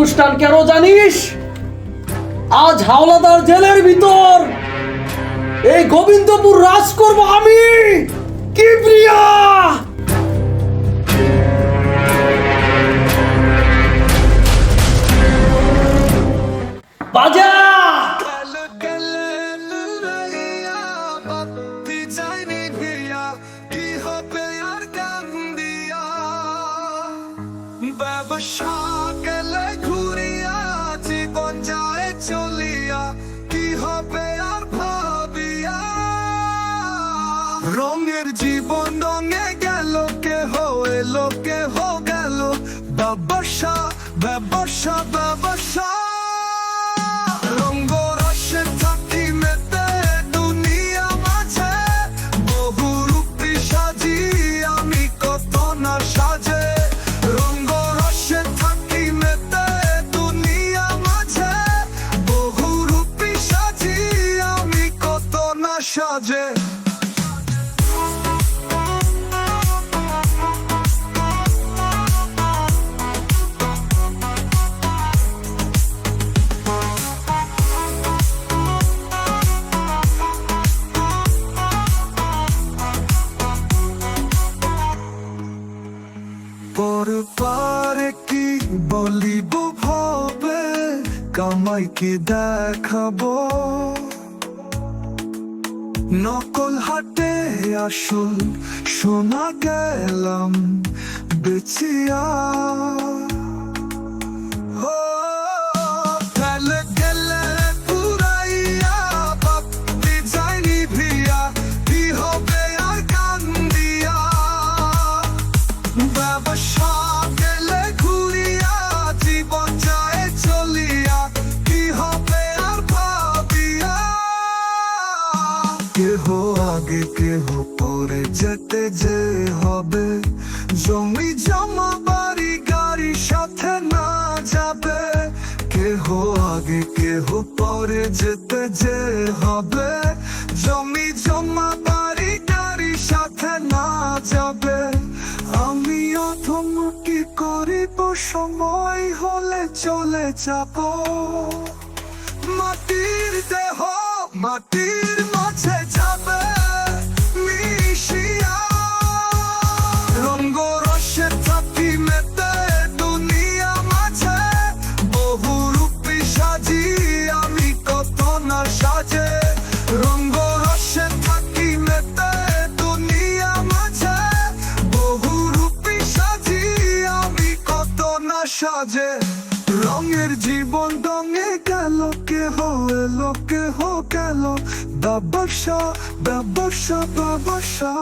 অনুষ্ঠান কেন জানিস? আজ হাওলাদার জেলের ভিতর এই গোবিন্দপুর রাজ করব আমি, কিবরিয়া। বাজা ব্যবসা গেলে ঘুরিয়া জীবন যায় চলিয়া, কি হবে আর ভাবিয়া। রঙের জীবন রঙে গেল, কেহ এলো কেহ গেল। ব্যবসা ব্যবসা ব্যবসা রঙ্গ রসে থাকি মেতে দুনিয়া মাঝে। বহু রূপী সাজি আমি কত না সাজে। রঙ্গ রসে থাকি মেতে দুনিয়া মাঝে। বহু রূপী সাজি আমি কত না সাজে। পরপারে কি বলিব ভাবে, কামাই কি দেখাবো। নকল হাটে আসল শোনা গেলাম বেচিয়া। ফেলে গেলে পুরাইয়া বাতি যায়নি ভিয়া, কি হবে আর কান্দিয়া। ব্যবসা গেলে ঘুরিয়া জীবন যায় চলিয়া, কি হবে আর ভাবিয়া। কেহ আগে কেহ পরে যেতে যে হবে। জমি জমা বাড়ি গাড়ি সাথে না যাবে। কেহ আগে কেহ পরে যেতে যে হবে। জমি জমা বাড়ি গাড়ি সাথে না যাবে। আমি অথম কি করিব, সময় হলে চলে যাব। মাটির দেহ মাটির মাঝে যাবে মিশিয়া। রঙ্গ রসে থাকি মেতে দুনিয়া মাঝে। বহু রূপী সাজি আমি কত না সাজে। রঙ্গ রসে থাকি মেতে দুনিয়া মাঝে। বহু রূপী সাজি আমি কত না সাজে। রঙের জীবন রঙে গেল, কেহ এলো কেহ গেল। ব্যবসা ব্যবসা ব্যবসা